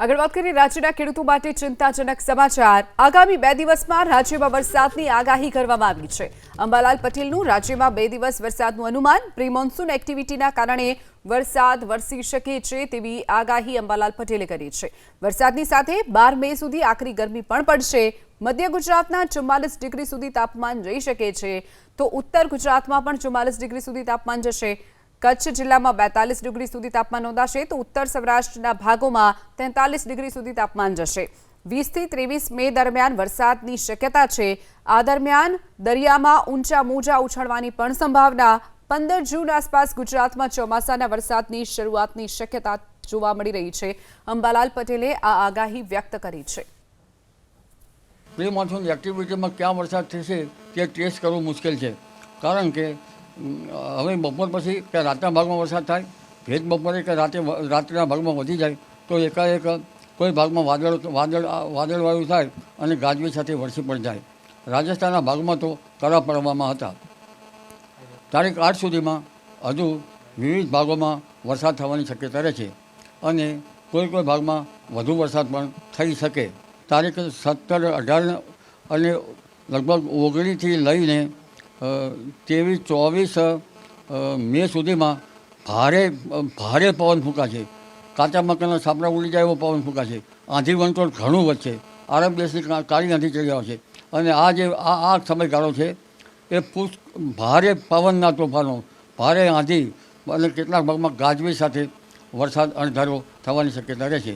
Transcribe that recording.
આગળ વાત કરીએ રાજ્યના ખેડૂતો માટે ચિંતાજનક સમાચાર। આગામી 2 દિવસમાં રાજ્યમાં વરસાદની આગાહી કરવામાં આવી છે। અંબાલાલ પટેલનું રાજ્યમાં 2 દિવસ વરસાદનું અનુમાન। પ્રી મોન્સૂન એક્ટિવિટીના કારણે વરસાદ વરસી શકે છે તેવી આગાહી અંબાલાલ પટેલે કરી છે। વરસાદની સાથે 12 મે સુધી આકરી ગરમી પણ પડશે। મધ્ય ગુજરાતના 44 ડિગ્રી સુધી તાપમાન જઈ શકે છે, તો ઉત્તર ગુજરાતમાં પણ 44 ડિગ્રી સુધી તાપમાન જશે। કચ્છ જિલ્લામાં 42 ડિગ્રી સુધી તાપમાન નોંધાશે, તો ઉત્તર સૌરાષ્ટ્રના ભાગોમાં 43 ડિગ્રી સુધી તાપમાન જશે। 20 થી 23 મે દરમિયાન વરસાદની શક્યતા છે। આ દરમિયાન દરિયામાં ઊંચા મોજા ઉછળવાની પણ સંભાવના। 15 જૂન આસપાસ ગુજરાતમાં ચોમાસાના વરસાદની શરૂઆતની શક્યતા જોવા મળી રહી છે। અંબાલાલ પટેલે આ આગાહી વ્યક્ત કરી છે। પ્રી મોન્સૂન એક્ટિવિટીમાં ક્યાં વરસાદ થશે તે ટ્રેસ કરવું મુશ્કેલ છે, કારણ કે હવે બપોર પછી કે રાતના ભાગમાં વરસાદ થાય, ભેજ બપોરે કે રાત્રિના ભાગમાં વધી જાય તો એકાએક કોઈ ભાગમાં વાદળવાયુ થાય અને ગાજવીજ સાથે વરસી પડી જાય। રાજસ્થાનના ભાગમાં તો કરા પડવામાં હતા। તારીખ 8 સુધીમાં હજુ વિવિધ ભાગોમાં વરસાદ થવાની શક્યતા રહે છે અને કોઈ ભાગમાં વધુ વરસાદ પણ થઈ શકે। તારીખ 17, 18 અને લગભગ 19થી લઈને 23, 24 મે સુધીમાં ભારે પવન ફૂંકાશે। કાચા મકાનના છાપરા ઉડી જાય એવો પવન ફૂંકાશે। આંધી વંટોળ ઘણું વધશે। આરબ દેશની કાળી આંધી ચડી આવશે અને આ સમયગાળો છે એ ભારે પવનના તોફાનો, ભારે આંધી અને કેટલાક ભાગમાં ગાજવીજ સાથે વરસાદ અણધારો થવાની શક્યતા રહેશે।